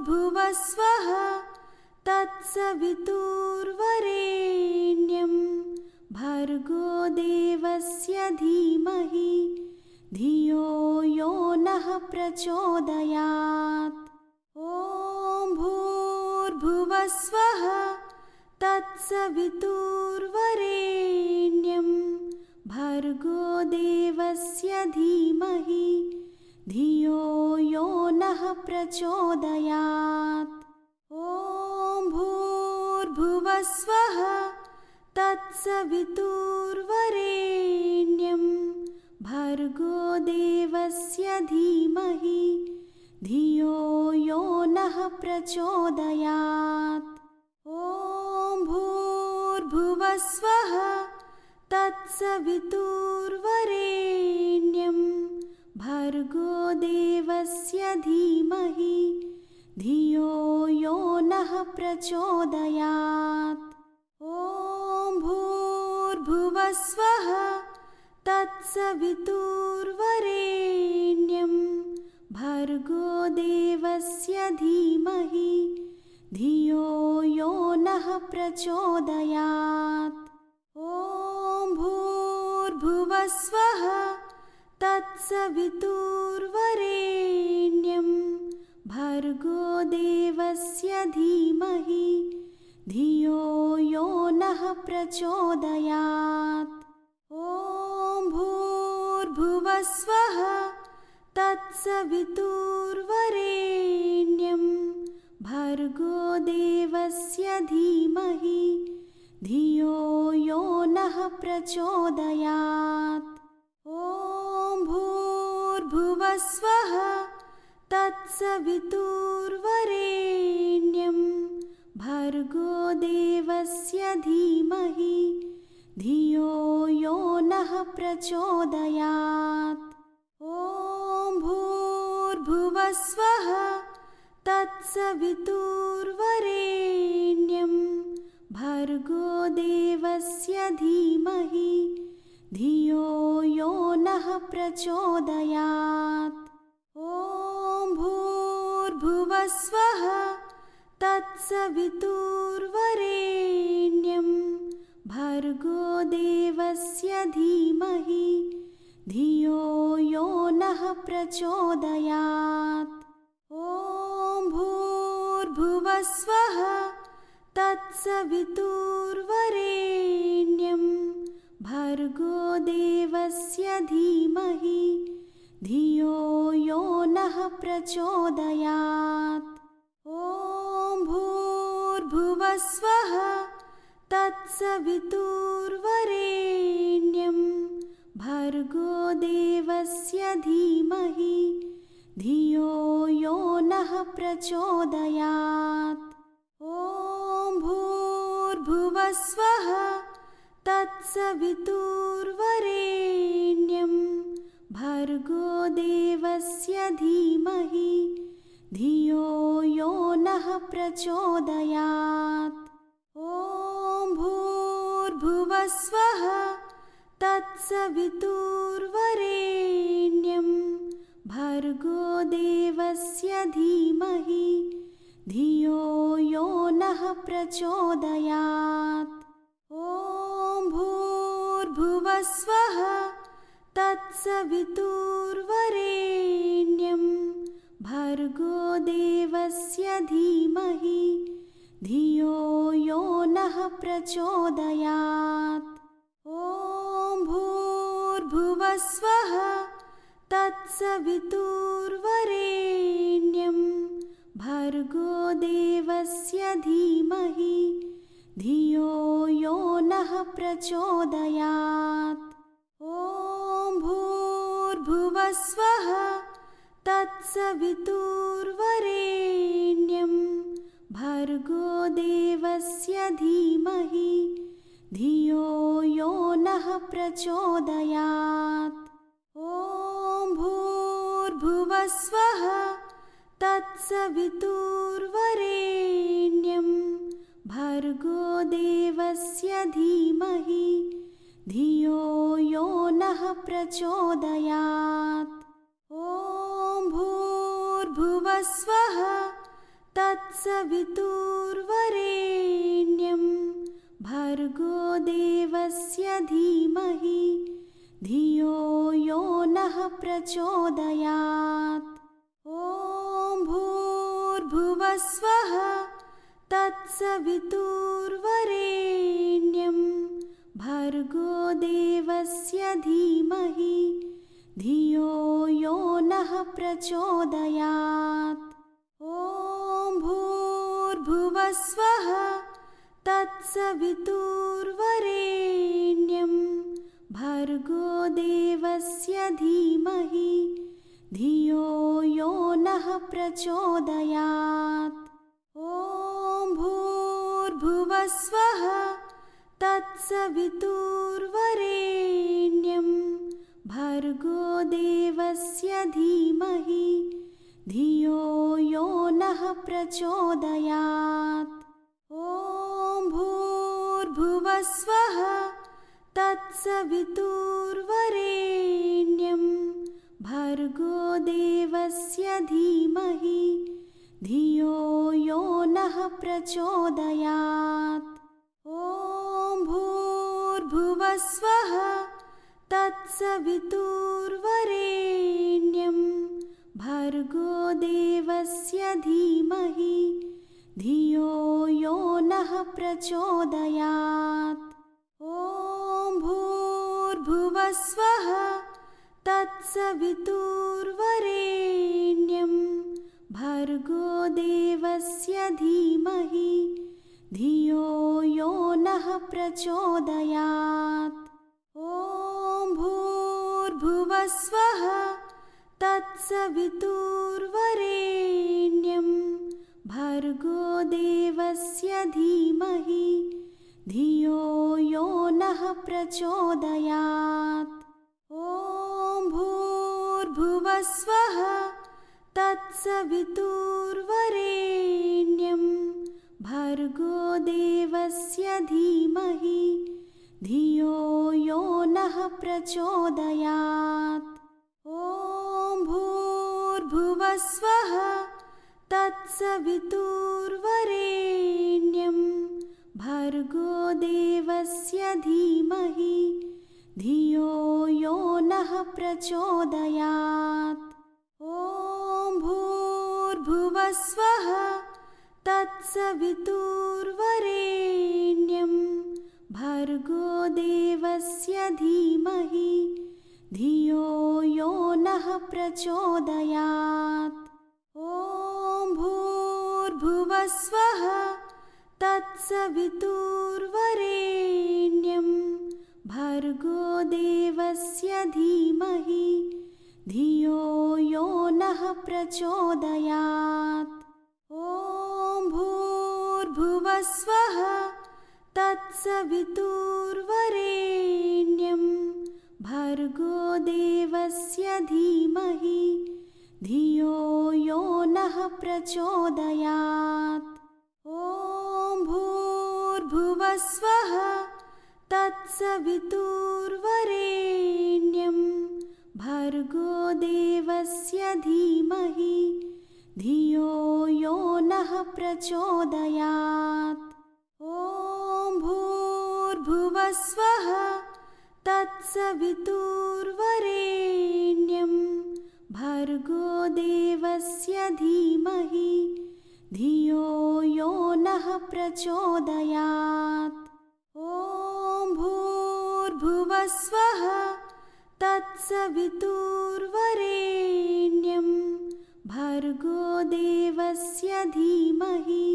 भूर्भुवस्वः तत्सवितुर्वरेण्यं भर्गो देवस्य धीमहि धियो यो नः प्रचोदयात्। ॐ भूर्भुवस्वः तत्सवितुर्वरेण्यं भर्गो देवस्य धीमहि धियो यो नः प्रचोदयात्। ॐ भूर्भुवस्वः तत्सवितुर्वरेण्यं भर्गो देवस्य धीमहि धियो यो नः प्रचोदयात्। ॐ भूर्भुवस्वः तत्सवितुर्वरेण्यं भर्गो देवस्य धीमहि धियो यो नः प्रचोदयात्। ॐ भूर्भुवस्वः तत्सवितुर्वरेण्यं भर्गो देवस्य धीमहि धियो यो नः प्रचोदयात्। ॐ भूर्भुवस्वः तत्सवितुर्वरेण्यं भर्गो देवस्य धीमहि धियो यो नः प्रचोदयात्। ॐ भूर्भुवस्वः तत्सवितुर्वरेण्यं भर्गो देवस्य धीमहि धियो यो नः प्रचोदयात्। ॐ भूर्भुवस्वः तत्सवितुर्वरेण्यं भर्गो देवस्य धीमहि धियो यो नः प्रचोदयात्। ॐ भूर्भुवस्वः तत्सवितुर्वरेण्यं भर्गो देवस्य धीमहि धियो यो नः प्रचोदयात्। ॐ भूर्भुवस्वः तत्सवितुर्वरेण्यं भर्गो देवस्य धीमहि धियो यो नः प्रचोदयात्। ॐ भूर्भुवस्वः तत्सवितुर्वरेण्यं भर्गो देवस्य धीमहि धियो यो नः प्रचोदयात्। ॐ भूर्भुवस्वः तत्सवितुर्वरेण्यं भर्गो देवस्य धीमहि धियो यो नः प्रचोदयात्। ॐ भूर्भुवस्वः तत्सवितुर्वरेण्यं भर्गो देवस्य धीमहि धियो यो नः प्रचोदयात्। ॐ भूर्भुवस्वः तत्सवितुर्वरेण्यं भर्गो देवस्य धीमहि धियो यो नः प्रचोदयात्। ॐ भूर्भुवस्वः तत्सवितुर्वरेण्यं भर्गो देवस्य धीमहि धियो यो नः प्रचोदयात्। ॐ भूर्भुवस्वः तत्सवितुर्वरेण्यं भर्गो देवस्य धीमहि धियो यो नः प्रचोदयात्। ॐ भूर्भुवस्वः तत्सवितुर्वरेण्यं भर्गो देवस्य धीमहि धियो यो नः प्रचोदयात्। ॐ भूर्भुवस्वः तत्सवितुर्वरेण्यं भर्गो देवस्य धीमहि धियो यो नः प्रचोदयात्। ॐ भूर्भुवस्वः तत्सवितुर्वरेण्यं भर्गो देवस्य धीमहि धियो यो नः प्रचोदयात्। ॐ भूर्भुवस्वः तत्सवितुर्वरेण्यं भर्गो देवस्य धीमहि धियो यो नः प्रचोदयात्। ॐ भूर्भुवस्वः तत्सवितुर्वरेण्यं भर्गो देवस्य धीमहि धियो यो नः प्रचोदयात्। ॐ भूर्भुवस्वः तत्सवितुर्वरेण्यं भर्गो देवस्य धीमहि धियो यो नः प्रचोदयात्। ॐ भूर्भुवस्वः तत्सवितुर्वरेण्यं भर्गो देवस्य धीमहि धियो यो नः प्रचोदयात्। ॐ भूर्भुवस्वः तत्सवितुर्वरेण्यं भर्गो देवस्य धीमहि धियो यो नः प्रचोदयात्। ॐ भूर्भुवस्वः तत्सवितुर्वरेण्यं भर्गो देवस्य धीमहि धियो यो नः प्रचोदयात्। ॐ भूर्भुवस्वः तत्सवितुर्वरेण्यं भर्गो देवस्य धीमहि धियो यो नः प्रचोदयात्। ॐ भूर्भुवस्वः तत्सवितुर्वरेण्यं भर्गो देवस्य धीमहि धियो यो नः प्रचोदयात्। ॐ भूर्भुवस्वः तत्सवितुर्वरेण्यं भर्गो देवस्य धीमहि धियो यो नः प्रचोदयात्। ॐ भूर्भुवस्वः तत्सवितुर्वरेण्यं भर्गो देवस्य धीमहि धियो यो नः प्रचोदयात्। ॐ भूर्भुवस्वः तत्सवितुर्वरेण्यं भर्गो देवस्य धीमहि धियो यो नः प्रचोदयात्। ॐ भूर्भुवस्वः तत्सवितुर्वरेण्यं भर्गो देवस्य धीमहि धियो यो नः प्रचोदयात्। ॐ भूर्भुवस्वः तत्सवितुर्वरेण्यं भर्गो देवस्य धीमहि धियो यो नः प्रचोदयात्। ॐ भूर्भुवस्वः तत्सवितुर्वरेण्यं भर्गो देवस्य धीमहि धियो यो नः प्रचोदयात्। ॐ भूर्भुवस्वः तत्सवितुर्वरेण्यं भर्गो देवस्य धीमहि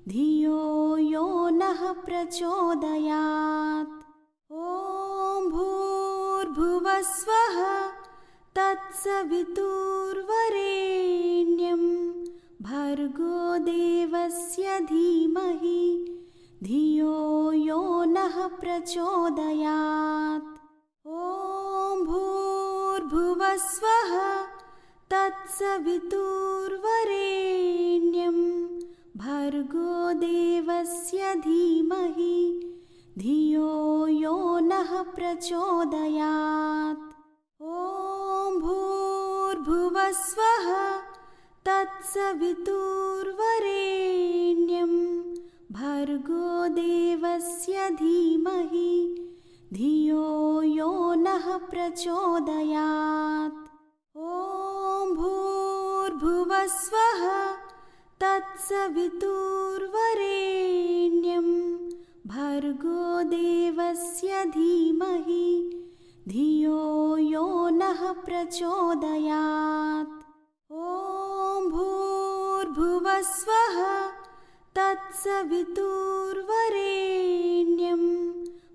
धियो यो नः प्रचोदयात्। ॐ भूर्भुवस्वः तत्सवितुर्वरेण्यं भर्गो देवस्य धीमहि धियो यो नः प्रचोदयात्। ॐ भूर्भुवस्वः तत्सवितुर्वरेण्यं भर्गो देवस्य धीमहि धियो यो नः प्रचोदयात्। ॐ भूर्भुवस्वः तत्सवितुर्वरेण्यं धीमहि धियो यो नः प्रचोदयात्। ॐ भूर्भुवस्वः तत्सवितुर्वरेण्यं भर्गो देवस्य धीमहि धियो यो नः प्रचोदयात्। ॐ भूर्भुवस्वः तत्सवितुर्वरेण्यं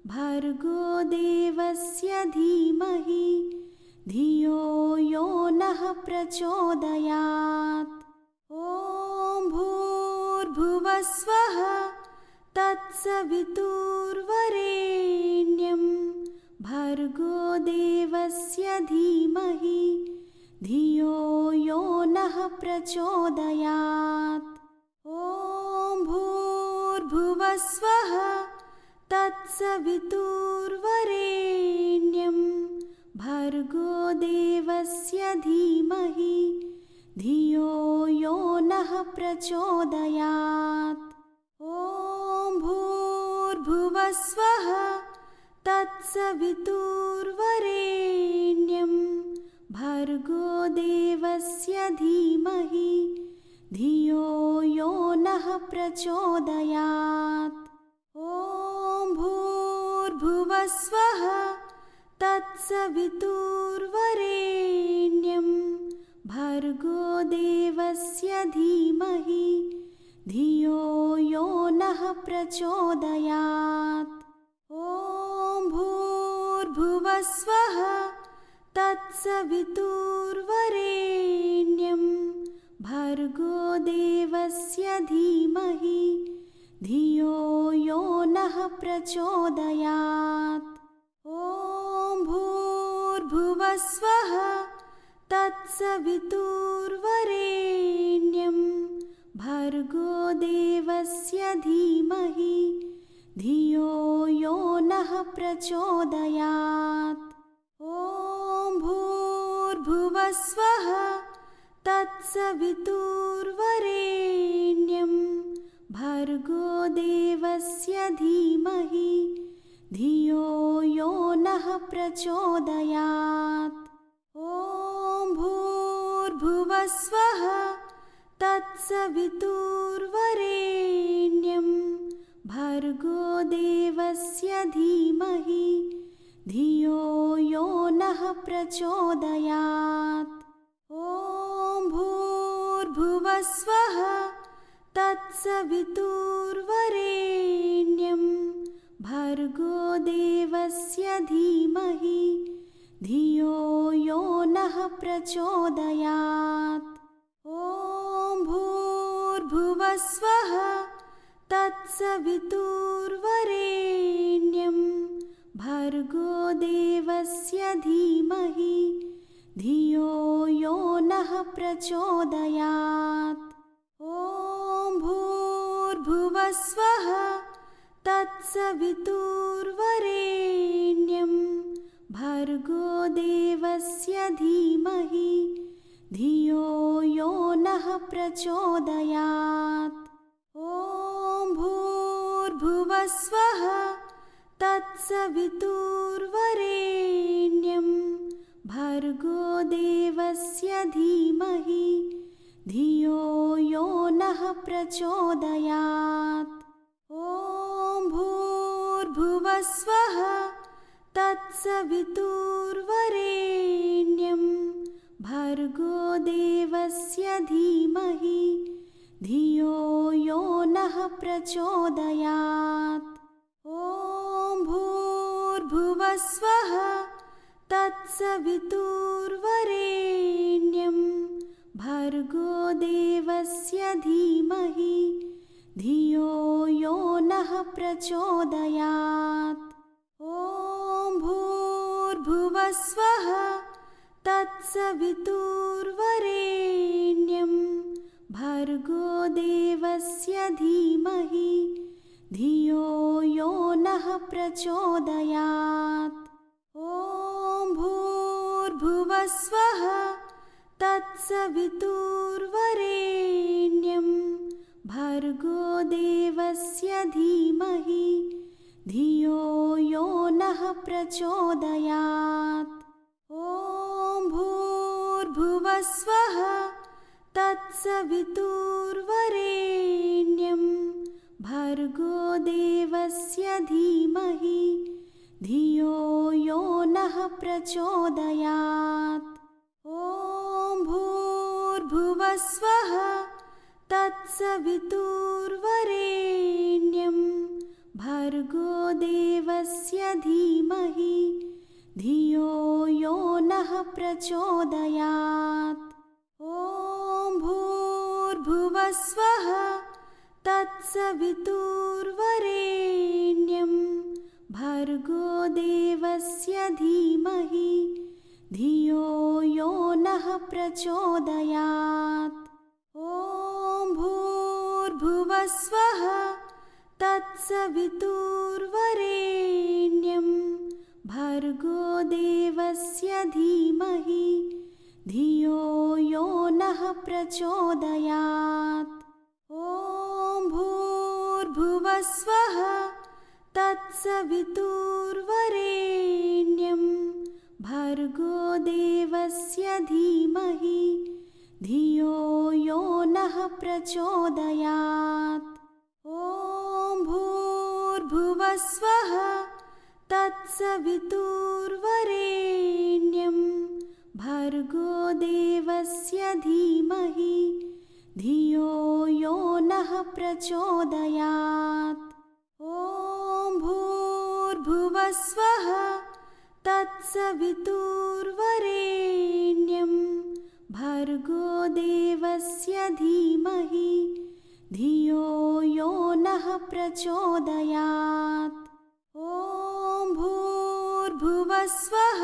भर्गो देवस्य धीमहि धियो यो नः प्रचोदयात्। ॐ भूर्भुवस्वः तत्सवितुर्वरेण्यं भर्गो देवस्य धीमहि धियो यो नः प्रचोदयात्। ॐ भूर्भुवस्वः तत्सवितुर्वरेण्यं भर्गो देवस्य धीमहि धियो यो नः प्रचोदयात्। ॐ भूर्भुवस्वः तत्सवितुर्वरेण्यं भर्गो देवस्य धीमहि धियो यो नः प्रचोदयात्। ॐ भूर्भुवस्वः तत्सवितुर्वरेण्यं भर्गो देवस्य धीमहि धियो यो नः प्रचोदयात्। ॐ भूर्भुवस्वः तत्सवितुर्वरेण्यं भर्गो देवस्य धीमहि धियो यो नः प्रचोदयात्। ॐ भूर्भुवस्वः तत्सवितुर्वरेण्यं भर्गो देवस्य धीमहि धियो यो नः प्रचोदयात्। ॐ भूर्भुवस्वः तत्सवितुर्वरेण्यं भर्गो देवस्य धीमहि धियो यो नः प्रचोदयात्। ॐ भूर्भुवस्वः तत्सवितुर्वरेण्यं भर्गो देवस्य धीमहि धियो यो नः प्रचोदयात्। ॐ भूर्भुवस्वः तत्सवितुर्वरेण्यं भर्गो देवस्य धीमहि धियो यो नः प्रचोदयात्। ॐ भूर्भुवस्वः तत्सवितुर्वरेण्यं भर्गो देवस्य धीमहि धियो यो नः प्रचोदयात्। ॐ भूर्भुवस्वः तत्सवितुर्वरेण्यं भर्गो देवस्य धीमहि धियो यो नः प्रचोदयात्। ॐ भूर्भुवस्वः तत्सवितुर्वरेण्यं भर्गो देवस्य धीमहि धियो यो नः प्रचोदयात्। ॐ भूर्भुवस्वः तत्सवितुर्वरेण्यं भर्गो देवस्य धीमहि धियो यो नः प्रचोदयात्। ॐ भूर्भुवस्वः तत्सवितुर्वरेण्यं भर्गो देवस्य धीमहि धियो यो नः प्रचोदयात्। ॐ भूर्भुवस्वः तत्सवितुर्वरेण्यं भर्गो देवस्य धीमहि धियो यो नः प्रचोदयात्। ॐ भूर्भुवस्वः तत्सवितुर्वरेण्यं भर्गो देवस्य धीमहि धियो यो नः प्रचोदयात्। ॐ भूर्भुवस्वः तत्सवितुर्वरेण्यं भर्गो देवस्य धीमहि धियो यो नः प्रचोदयात्। ॐ भूर्भुवस्वः तत्सवितुर्वरेण्यं भर्गो देवस्य धीमहि धियो यो नः प्रचोदयात्। ॐ भूर्भुवस्वः तत्सवितुर्वरेण्यं भर्गो देवस्य धीमहि धियो यो नः प्रचोदयात्। ॐ भूर्भुवस्वः तत्सवितुर्वरेण्यं भर्गो देवस्य धीमहि धियो यो नः प्रचोदयात्। ॐ भूर्भुवस्वः तत्सवितुर्वरेण्यं भर्गो देवस्य धीमहि धियो यो नः प्रचोदयात्। ॐ भूर्भुवस्वः तत्सवितुर्वरेण्यं भर्गो देवस्य धीमहि धियो यो नः प्रचोदयात्। ॐ भूर्भुवस्वः तत्सवितुर्वरेण्यं भर्गो देवस्य धीमहि धियो यो नः प्रचोदयात्। ॐ भूर्भुवस्वः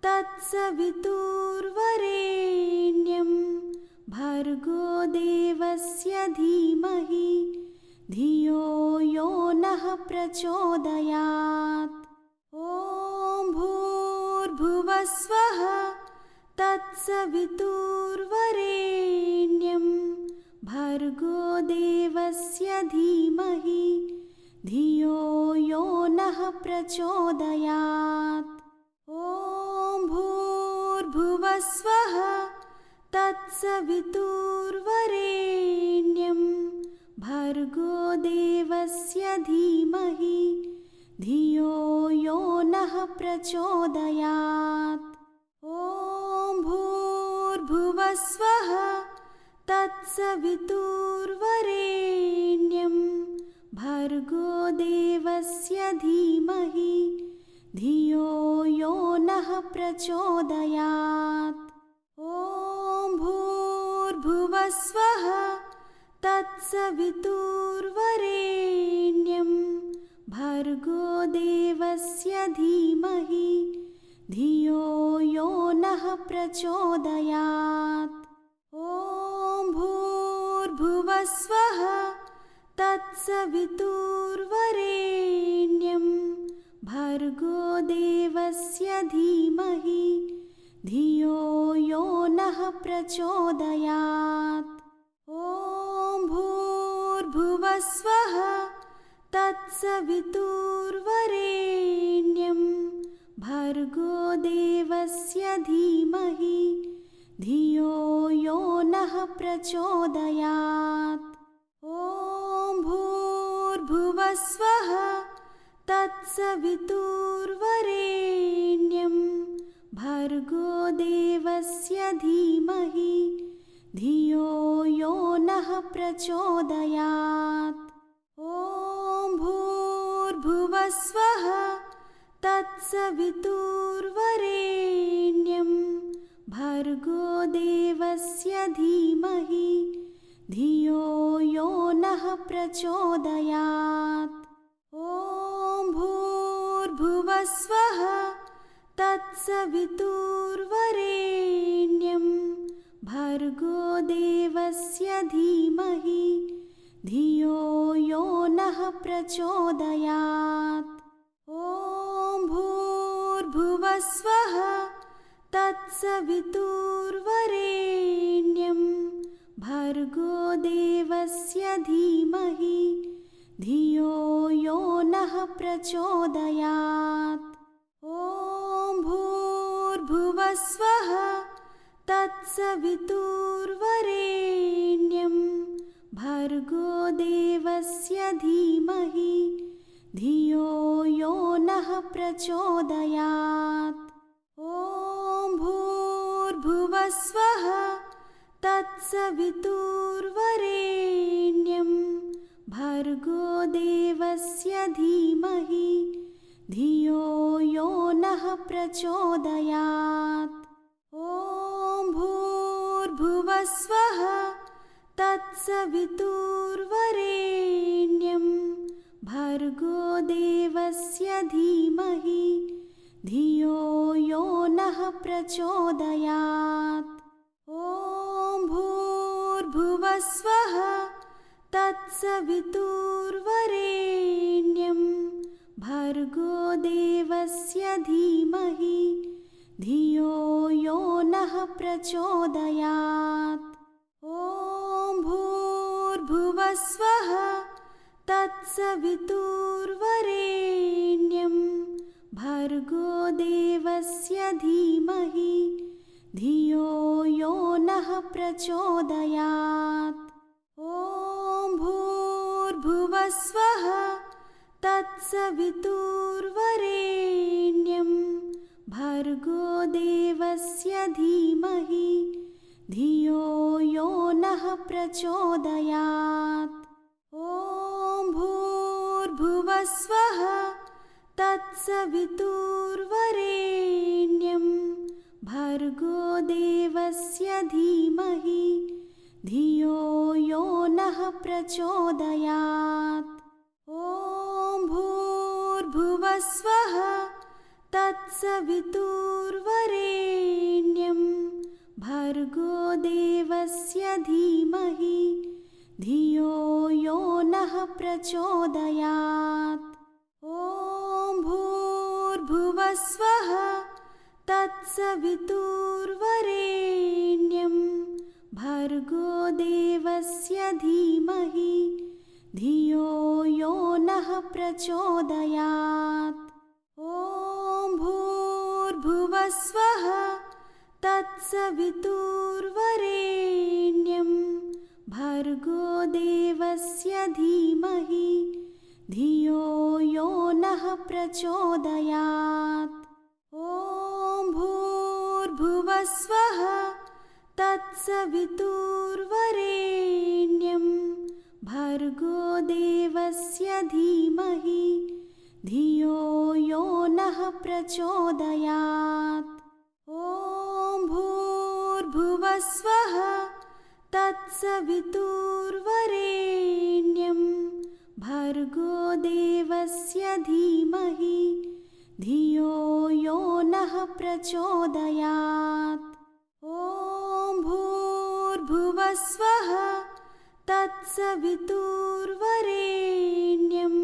तत्सवितुर्वरेण्यं भर्गो देवस्य धीमहि धियो यो नः प्रचोदयात्। ॐ भूर्भुवस्वः तत्सवितुर्वरेण्यं भर्गो देवस्य धीमहि धियो यो नः प्रचोदयात्। ॐ भूर्भुवस्वः तत्सवितुर्वरेण्यं भर्गो देवस्य धीमहि धियो यो नः प्रचोदयात्। ॐ भूर्भुवस्वः तत्सवितुर्वरेण्यं भर्गो देवस्य धीमहि धियो यो नः प्रचोदयात्। ॐ भूर्भुवस्वः तत्सवितुर्वरेण्यं भर्गो देवस्य धीमहि धियो यो नः प्रचोदयात्। ॐ भूर्भुवस्वः तत्सवितुर्वरेण्यं भर्गो देवस्य धीमहि धियो यो नः प्रचोदयात्। ॐ भूर्भुवस्वः तत्सवितुर्वरेण्यं भर्गो देवस्य धीमहि धियो यो नः प्रचोदयात्। ॐ भूर्भुवस्वः तत्सवितुर्वरेण्यं भर्गो देवस्य धीमहि धियो यो नः प्रचोदयात्। ॐ भूर्भुवस्वः तत्सवितुर्वरेण्यं भर्गो देवस्य धीमहि धियो यो नः प्रचोदयात्। ॐ भूर्भुवस्वः तत्सवितुर्वरेण्यं भर्गो देवस्य धीमहि धियो यो नः प्रचोदयात्। ॐ भूर्भुवस्वः तत्सवितुर्वरेण्यं भर्गो देवस्य धीमहि धियो यो नः प्रचोदयात्। ॐ भूर्भुवस्वः तत्सवितुर्वरेण्यं भर्गो देवस्य धीमहि धियो यो नः प्रचोदयात्। ॐ भूर्भुवस्वः तत्सवितुर्वरेण्यं भर्गो देवस्य धीमहि धियो यो नः प्रचोदयात्। ॐ भूर्भुवस्वः तत्सवितुर्वरेण्यं भर्गो देवस्य धीमहि धियो यो नः प्रचोदयात्। ॐ भूर्भुवस्वः तत्सवितुर्वरेण्यं भर्गो देवस्य धीमहि धियो यो नः प्रचोदयात्। ॐ भूर्भुवस्वः तत्सवितुर्वरेण्यं भर्गो देवस्य धीमहि धियो यो नः प्रचोदयात्। ॐ भूर्भुवस्वः तत्सवितुर्वरेण्यं भर्गो देवस्य धीमहि धियो यो नः प्रचोदयात्। ॐ भूर्भुवस्वः तत्सवितुर्वरेण्यं भर्गो देवस्य धीमहि धियो यो नः प्रचोदयात्। ॐ भूर्भुवस्वः तत्सवितुर्वरेण्यं भर्गो देवस्य धीमहि धियो यो नः प्रचोदयात्। ॐ भूर्भुवस्वः तत्सवितुर्वरेण्यं भर्गो देवस्य धीमहि धियो यो नः प्रचोदयात्। ॐ भूर्भुवस्वः तत्सवितुर्वरेण्यं भर्गो देवस्य धीमहि धियो यो नः प्रचोदयात्। ॐ भूर्भुवस्वः तत्सवितुर्वरेण्यं भर्गो देवस्य धीमहि धियो यो नः प्रचोदयात्। ॐ भूर्भुवस्वः तत्सवितुर्वरेण्यं भर्गो देवस्य धीमहि धियो यो नः प्रचोदयात्। ॐ भूर्भुवस्वः तत्सवितुर्वरेण्यं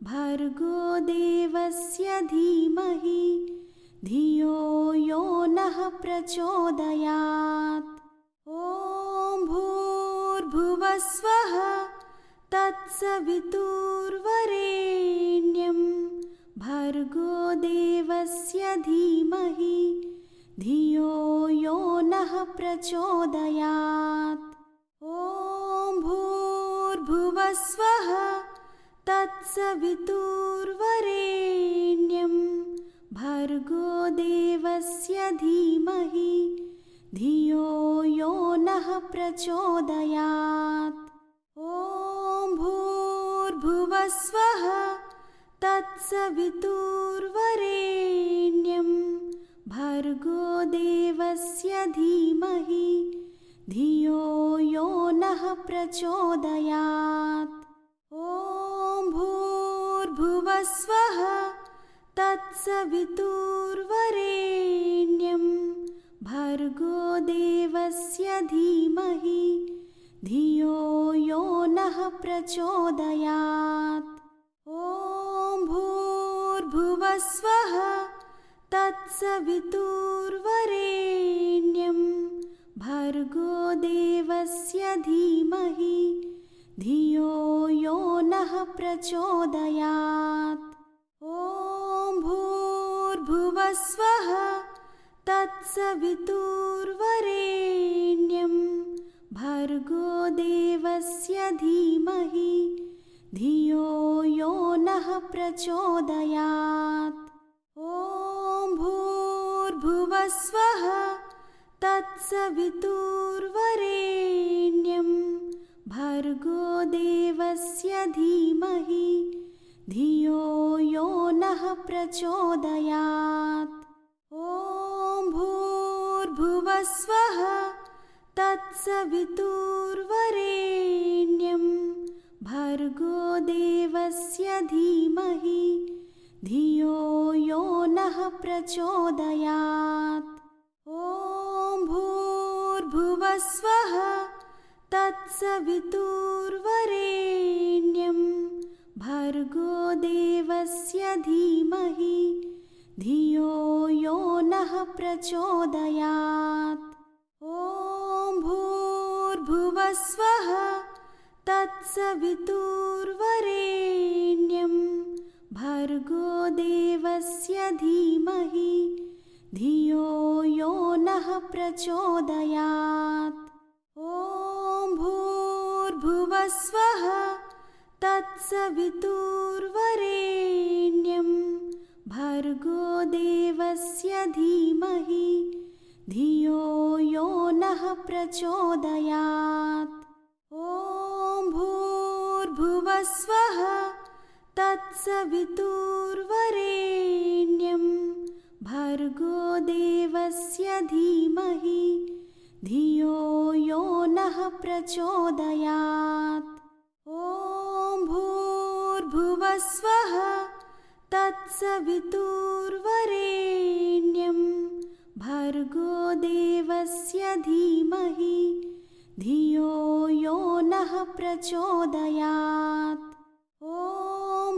भर्गो देवस्य धीमहि धियो यो नः प्रचोदयात्। ॐ भूर्भुवस्वः तत्सवितुर्वरेण्यं भर्गो देवस्य धीमहि धियो यो नः प्रचोदयात्। ॐ भूर्भुवस्वः तत्सवितुर्वरेण्यं भर्गो देवस्य धीमहि धियो यो नः प्रचोदयात्। ॐ भूर्भुवस्वः तत्सवितुर्वरेण्यं भर्गो देवस्य धीमहि धियो यो नः प्रचोदयात्। ॐ भूर्भुवस्वः तत्सवितुर्वरेण्यं भर्गो देवस्य धीमहि धियो यो नः प्रचोदयात्। ॐ भूर्भुवस्वः तत्सवितुर्वरेण्यं भर्गो देवस्य धीमहि धियो यो नः प्रचोदयात्। ॐ भूर्भुवस्वः तत्सवितुर्वरेण्यं भर्गो देवस्य धीमहि धियो यो नः प्रचोदयात्। ॐ भूर्भुवस्वः तत्सवितुर्वरेण्यं भर्गो देवस्य धीमहि धियो यो नः प्रचोदयात्। ॐ भूर्भुवस्वः तत्सवितुर्वरेण्यं भर्गो देवस्य धीमहि धियो यो नः प्रचोदयात्। ॐ भूर्भुवस्वः तत्सवितुर्वरेण्यं भर्गो देवस्य धीमहि धियो यो नः प्रचोदयात्। ॐ भूर्भुवस्वः तत्सवितुर्वरेण्यं भर्गो देवस्य धीमहि धियो यो नः प्रचोदयात्। ॐ भूर्भुवस्वः तत्सवितुर्वरेण्यं भर्गो देवस्य धीमहि धियो यो नः प्रचोदयात्। ॐ भूर्भुवस्वः तत्सवितुर्वरेण्यं भर्गो देवस्य धीमहि धियो यो नः प्रचोदयात्। ॐ भूर्भुवस्वः तत्सवितुर्वरेण्यं भर्गो देवस्य धीमहि धियो यो नः प्रचोदयात्। ॐ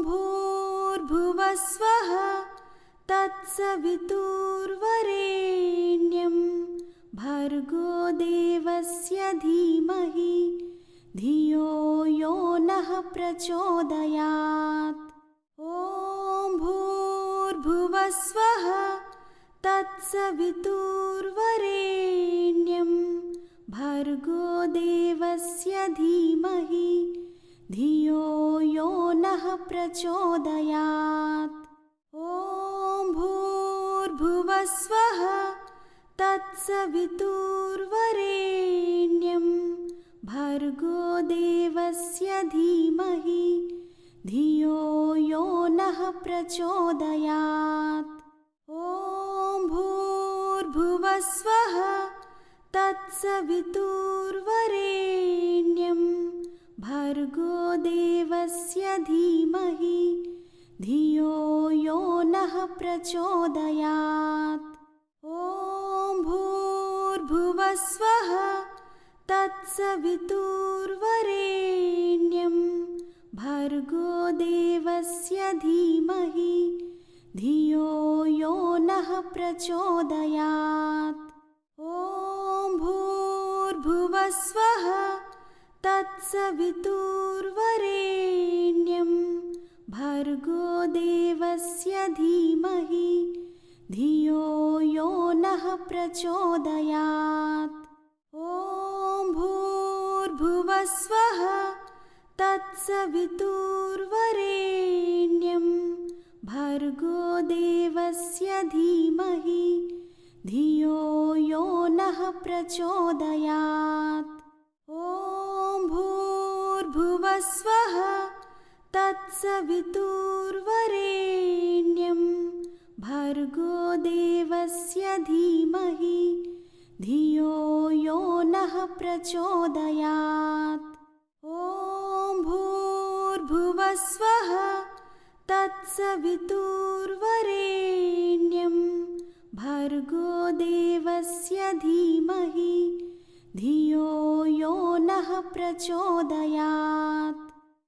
भूर्भुवस्वः तत्सवितुर्वरेण्यं भर्गो देवस्य धीमहि धियो यो नः प्रचोदयात्। ॐ भूर्भुवस्वः तत्सवितुर्वरेण्यं भर्गो देवस्य धीमहि धियो यो नः प्रचोदयात्। ॐ भूर्भुवस्वः तत्सवितुर्वरेण्यं भर्गो देवस्य धीमहि धियो यो नः प्रचोदयात्। ॐ भूर्भुवस्वः तत्सवितुर्वरेण्यं भर्गो देवस्य धीमहि धियो यो नः प्रचोदयात्। ॐ भूर्भुवस्वः तत्सवितुर्वरेण्यं भर्गो देवस्य धीमहि धियो यो नः प्रचोदयात्। ॐ भूर्भुवस्वः तत्सवितुर्वरेण्यं भर्गो देवस्य धीमहि धियो यो नः प्रचोदयात्। ॐ भूर्भुवस्वः तत्सवितुर्वरेण्यं भर्गो देवस्य धीमहि धियो यो नः प्रचोदयात्। ॐ भूर्भुवस्वः तत्सवितुर्वरेण्यं भर्गो देवस्य धीमहि धियो यो नः प्रचोदयात्। ॐ भूर्भुवस्वः तत्सवितुर्वरेण्यं भर्गो देवस्य धीमहि धियो यो नः प्रचोदयात्।